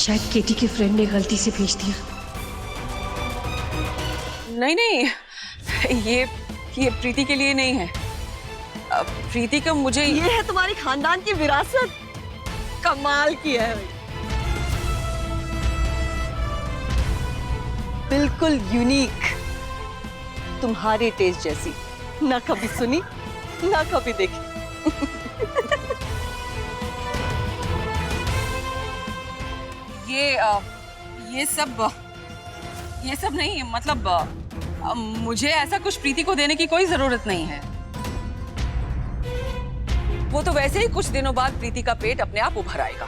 शायद केटी के फ्रेंड ने गलती से भेज दिया। नहीं नहीं, ये प्रीति के लिए नहीं है। प्रीति का मुझे ये है तुम्हारी खानदान की विरासत, कमाल की है, बिल्कुल यूनिक, तुम्हारे टेस्ट जैसी, ना कभी सुनी ना कभी देखी। ये सब नहीं, मतलब मुझे ऐसा कुछ प्रीति को देने की कोई जरूरत नहीं है। वो तो वैसे ही कुछ दिनों बाद प्रीति का पेट अपने आप उभर आएगा।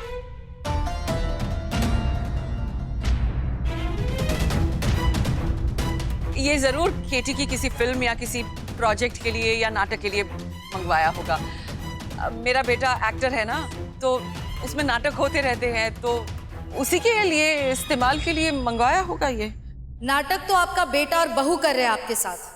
ये जरूर केटी की किसी फिल्म या किसी प्रोजेक्ट के लिए या नाटक के लिए मंगवाया होगा। मेरा बेटा एक्टर है ना, तो उसमें नाटक होते रहते हैं, तो उसी के लिए इस्तेमाल के लिए मंगवाया होगा। ये नाटक तो आपका बेटा और बहू कर रहे हैं आपके साथ।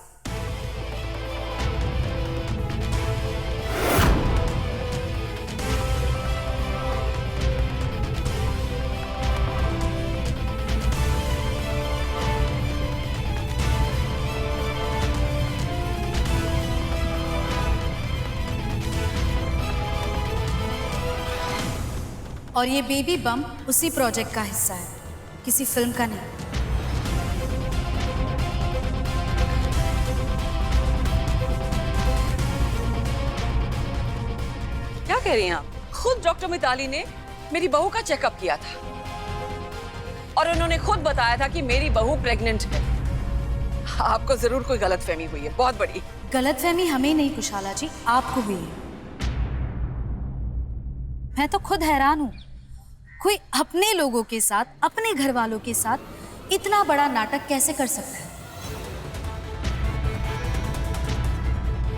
और ये बेबी बम उसी प्रोजेक्ट का हिस्सा है, किसी फिल्म का नहीं। क्या कह रही हैं आप? खुद डॉक्टर मिताली ने मेरी बहू का चेकअप किया था और उन्होंने खुद बताया था कि मेरी बहू प्रेग्नेंट है। आपको जरूर कोई गलतफहमी हुई है, बहुत बड़ी। गलतफहमी हमें नहीं कुशाला जी, आपको हुई है। मैं तो खुद हैरान हूं, कोई अपने लोगों के साथ, अपने घर वालों के साथ इतना बड़ा नाटक कैसे कर सकता है।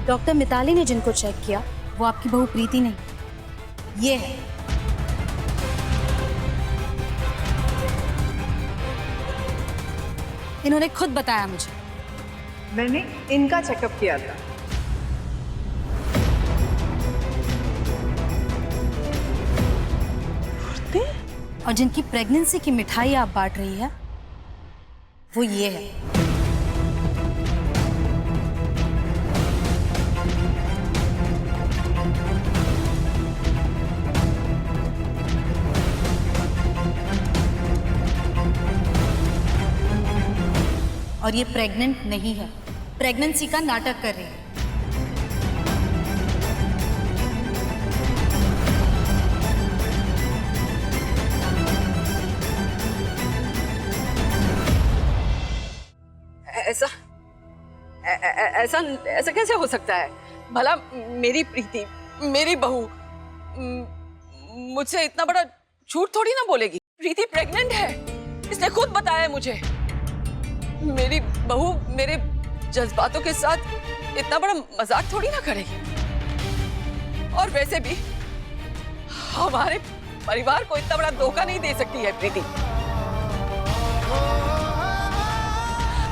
डॉक्टर मिताली ने जिनको चेक किया वो आपकी बहू प्रीति नहीं, ये है। इन्होंने खुद बताया मुझे। मैंने इनका चेकअप किया था। और जिनकी प्रेगनेंसी की मिठाई आप बांट रही है वो ये है। और ये प्रेग्नेंट नहीं है, प्रेगनेंसी का नाटक कर रही है। ऐसा कैसे हो सकता है? भला मेरी प्रीति, मेरी बहू मुझसे इतना बड़ा झूठ थोड़ी ना बोलेगी। प्रीति प्रेग्नेंट है, इसने खुद बताया है मुझे। मेरी बहू मेरे जज्बातों के साथ इतना बड़ा मजाक थोड़ी ना करेगी। और वैसे भी हमारे परिवार को इतना बड़ा धोखा नहीं दे सकती है प्रीति।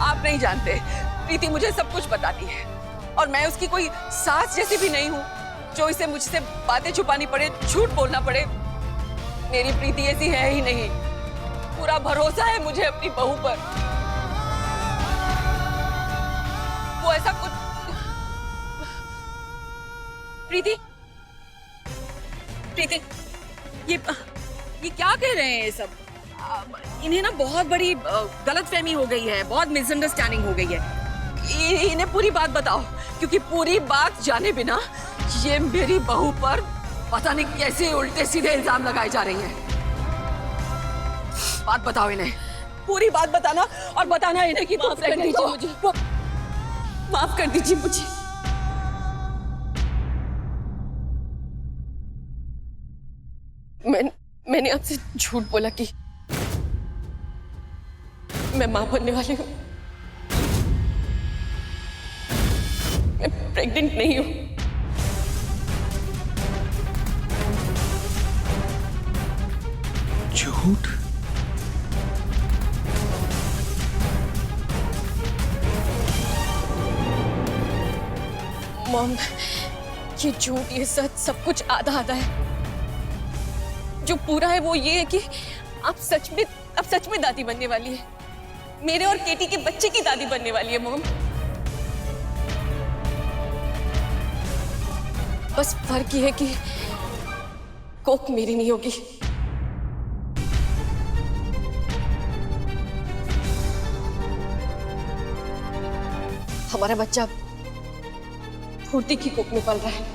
आप नहीं जानते, प्रीति मुझे सब कुछ बताती है और मैं उसकी कोई सास जैसी भी नहीं हूँ जो इसे मुझसे बातें छुपानी पड़े, झूठ बोलना पड़े। मेरी प्रीति ऐसी है ही नहीं। पूरा भरोसा है मुझे अपनी बहू पर। वो ऐसा कुछ। प्रीति, प्रीति, ये क्या कह रहे हैं ये सब? इन्हें ना बहुत बड़ी गलतफहमी हो गई है, बहुत मिसअंडरस्टैंडिंग हो गई है। इन्हें पूरी बात बताओ, क्योंकि पूरी बात जाने बिना ये मेरी बहू पर पता नहीं कैसे उल्टे सीधे इल्जाम लगाए जा रही हैं। बात बताओ इन्हें, पूरी बात बताना, और बताना इन्हें कि माफ कर दीजिए मुझे, माफ कर दीजिए मुझे। मैंने आपसे झूठ बोला कि मैं मां बनने वाली हूं। मैं प्रेग्नेंट नहीं हूं। झूठ? मॉम, ये झूठ, ये सच, सब कुछ आधा आधा है। जो पूरा है वो ये है कि अब सच में दादी बनने वाली है। मेरे और केटी के बच्चे की दादी बनने वाली है मॉम। बस फर्क ये है कि कोक मेरी नहीं होगी। हमारा बच्चा फूर्ती की कोक में पल रहा है।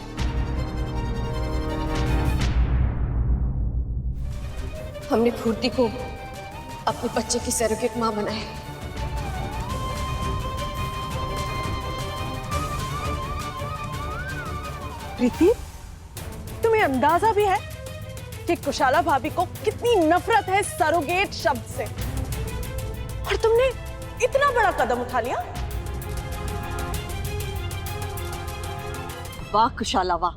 हमने फूर्ती को अपने बच्चे की सरोगेट मां बनाया। प्रीति, तुम्हें अंदाजा भी है कि कुशाला भाभी को कितनी नफरत है सरोगेट शब्द से, और तुमने इतना बड़ा कदम उठा लिया। वाह कुशाला वाह,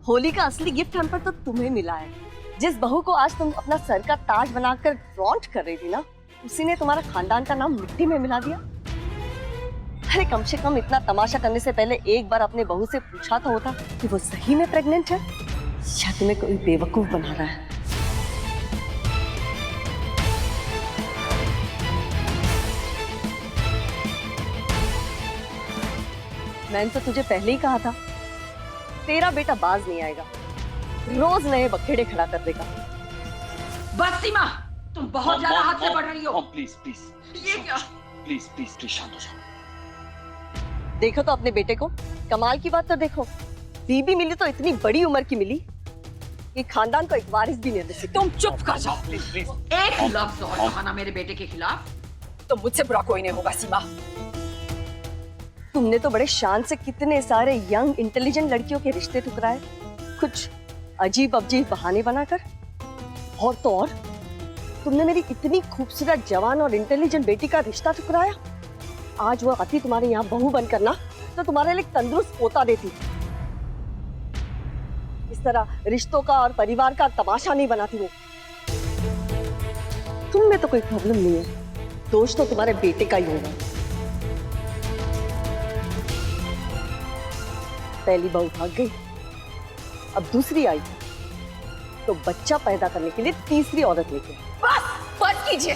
होली का असली गिफ्ट हम पर तो तुम्हें मिला है। जिस बहू को आज तुम अपना सर का ताज बनाकर फ्लॉन्ट कर रही थी ना, उसी ने तुम्हारा खानदान का नाम मिट्टी में मिला दिया। अरे कम से कम इतना तमाशा करने से पहले एक बार अपने बहू से पूछा तो होता कि वो सही में प्रेग्नेंट है या तुम्हें कोई बेवकूफ बना रहा है। मैंने तो तुझे पहले ही कहा था, तेरा बेटा बाज नहीं आएगा, रोज नए बखेड़े खड़ा कर देगा। बस सीमा, तुम बहुत ज्यादा हाथ से बढ़ रही हो। प्लीज प्लीज ये क्या? प्लीज प्लीज प्लीज शांत हो जाओ। देखो तो अपने बेटे को, कमाल की बात तो देखो, बीबी मिली तो इतनी बड़ी उम्र की मिली कि खानदान को एक वारिस भी नहीं दे सकती। तुम चुप कर जाओ। प्लीज प्लीज एक लफ्ज और कहा ना मेरे बेटे के खिलाफ। तो मुझसे बुरा कोई नहीं होगा सीमा। तुमने तो बड़े शान से कितने सारे यंग इंटेलिजेंट लड़कियों के रिश्ते ठुकराए, कुछ अजीब अजीब बहाने बनाकर। और तो और तुमने मेरी इतनी खूबसूरत जवान और इंटेलिजेंट बेटी का रिश्ता ठुकराया। आज वो आती तुम्हारे यहाँ बहू बनकर ना, तो तुम्हारे लिए तंदुरुस्त पोता देती। इस तरह रिश्तों का और परिवार का तमाशा नहीं बनाती वो। तुम में तो कोई प्रॉब्लम नहीं है, दोष तो तुम्हारे बेटे का ही होगा। पहली बहू भाग गई, अब दूसरी आई, तो बच्चा पैदा करने के लिए तीसरी औरत लेके। बस कीजिए।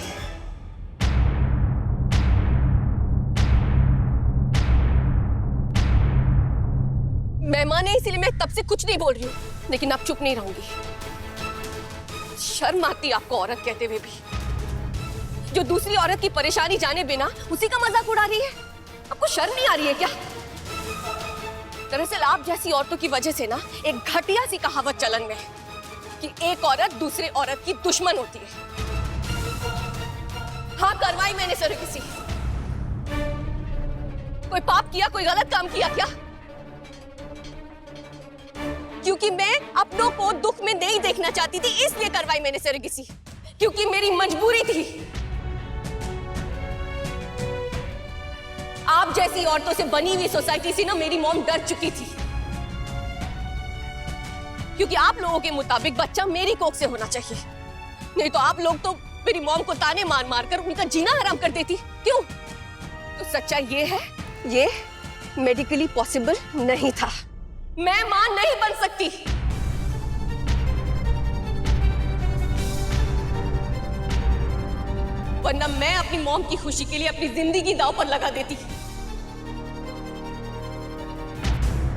मेहमान है इसीलिए मैं तब से कुछ नहीं बोल रही हूँ, लेकिन अब चुप नहीं रहूंगी। शर्म आती आपको औरत कहते हुए भी, जो दूसरी औरत की परेशानी जाने बिना उसी का मजाक उड़ा रही है। आपको शर्म नहीं आ रही है क्या? दरअसल आप जैसी औरतों की वजह से ना एक घटिया सी कहावत चलन में है कि एक औरत दूसरे औरत की दुश्मन होती है। हाँ, करवाई मैंने सरोगेसी। कोई पाप किया, कोई गलत काम किया क्या? क्योंकि मैं अपनों को दुख में नहीं देखना चाहती थी, इसलिए करवाई मैंने सरोगेसी, क्योंकि मेरी मजबूरी थी। आप जैसी औरतों से बनी हुई सोसाइटी से ना मेरी मॉम डर चुकी थी, क्योंकि आप लोगों के मुताबिक बच्चा मेरी कोख से होना चाहिए, नहीं तो आप लोग तो मेरी मॉम को ताने मार मार कर उनका जीना हराम कर देती। क्यों? तो सच्चाई ये है, ये मेडिकली पॉसिबल नहीं था। मैं मां नहीं बन सकती। वरना मैं अपनी मॉम की खुशी के लिए अपनी जिंदगी दांव पर लगा देती।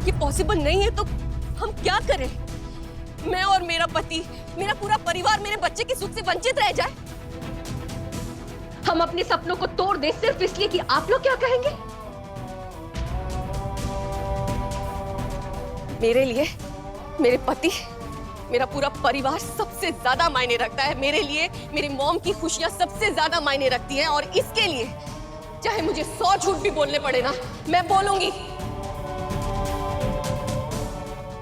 ये पॉसिबल नहीं है तो हम क्या करें? मैं और मेरा पति, मेरा पूरा परिवार मेरे बच्चे के सुख से वंचित रह जाए? हम अपने सपनों को तोड़ दे सिर्फ इसलिए कि आप लोग क्या कहेंगे? मेरे लिए मेरे पति, मेरा पूरा परिवार सबसे ज्यादा मायने रखता है। मेरे लिए मेरी मॉम की खुशियां सबसे ज्यादा मायने रखती हैं, और इसके लिए चाहे मुझे 100 झूठ भी बोलने पड़े ना, मैं बोलूंगी।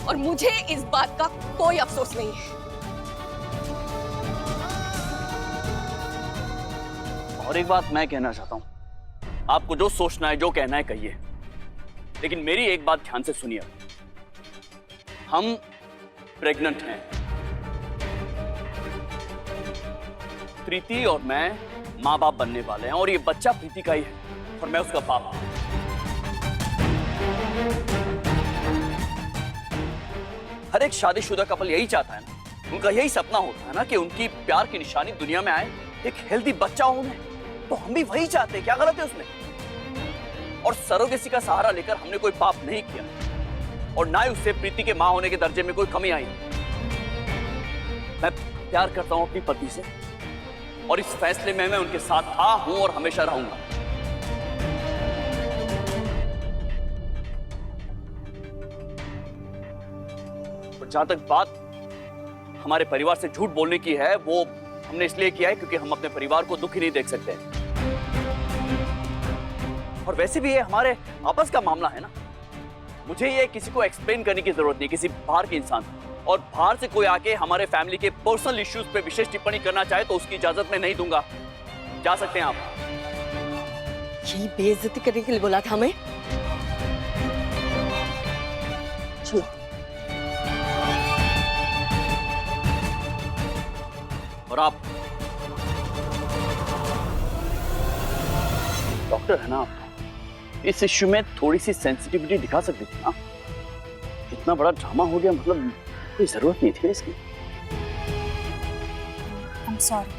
और मुझे इस बात का कोई अफसोस नहीं है। और एक बात मैं कहना चाहता हूं, आपको जो सोचना है, जो कहना है कहिए, लेकिन मेरी एक बात ध्यान से सुनिए। हम प्रेग्नेंट हैं। प्रीति और मैं माँ बाप बनने वाले हैं, और ये बच्चा प्रीति का ही है, और मैं उसका बाप हूं। हर एक शादीशुदा कपल यही चाहता है ना उनका यही सपना होता है ना कि उनकी प्यार की निशानी दुनिया में आए, एक हेल्दी बच्चा हो उन्हें। तो हम भी वही चाहते हैं, क्या गलत है उसमें? और सरोगेसी का सहारा लेकर हमने कोई पाप नहीं किया और ना ही उससे प्रीति के मां होने के दर्जे में कोई कमी आई। मैं प्यार करता हूं अपनी पत्नी से और इस फैसले में मैं उनके साथ था, हूं और हमेशा रहूंगा। और जहां तक बात हमारे परिवार से झूठ बोलने की है, वो हमने इसलिए किया है क्योंकि हम अपने परिवार को दुखी नहीं देख सकते। और वैसे भी ये हमारे आपस का मामला है ना। मुझे ये किसी को एक्सप्लेन करने की जरूरत नहीं, किसी बाहर के इंसान। और बाहर से कोई आके हमारे फैमिली के पर्सनल इश्यूज पे विशेष टिप्पणी करना चाहे तो उसकी इजाजत मैं नहीं दूंगा। जा सकते हैं आप। ये बेइज्जती करने के लिए बोला था हमें। चलो। और आप डॉक्टर है ना, आप इस इश्यू में थोड़ी सी सेंसिटिविटी दिखा सकते थे ना। इतना बड़ा ड्रामा हो गया, मतलब कोई जरूरत नहीं थी इसकी। I'm sorry.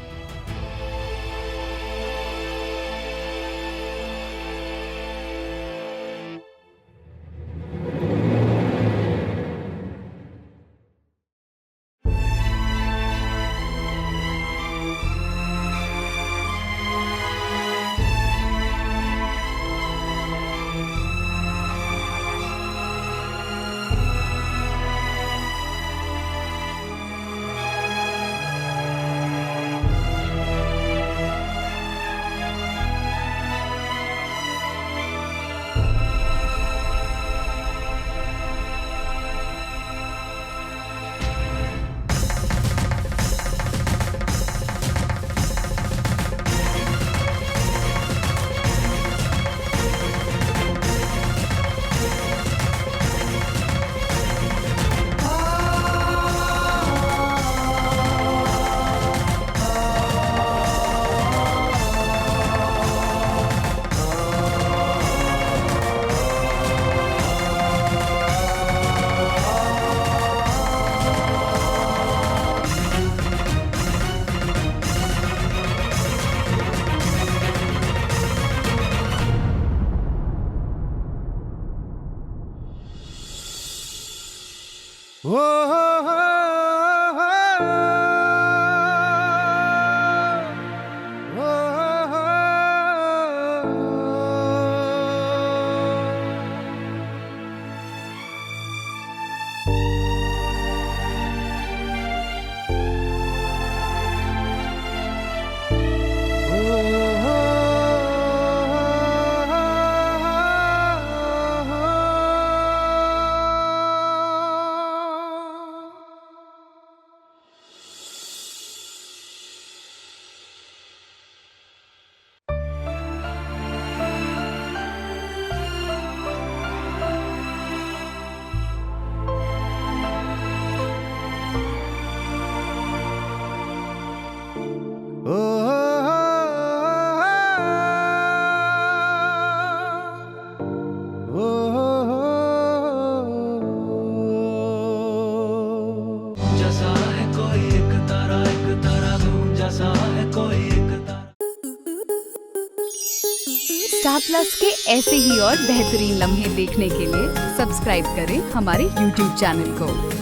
स्टार प्लस के ऐसे ही और बेहतरीन लम्हे देखने के लिए सब्सक्राइब करें हमारे YouTube चैनल को।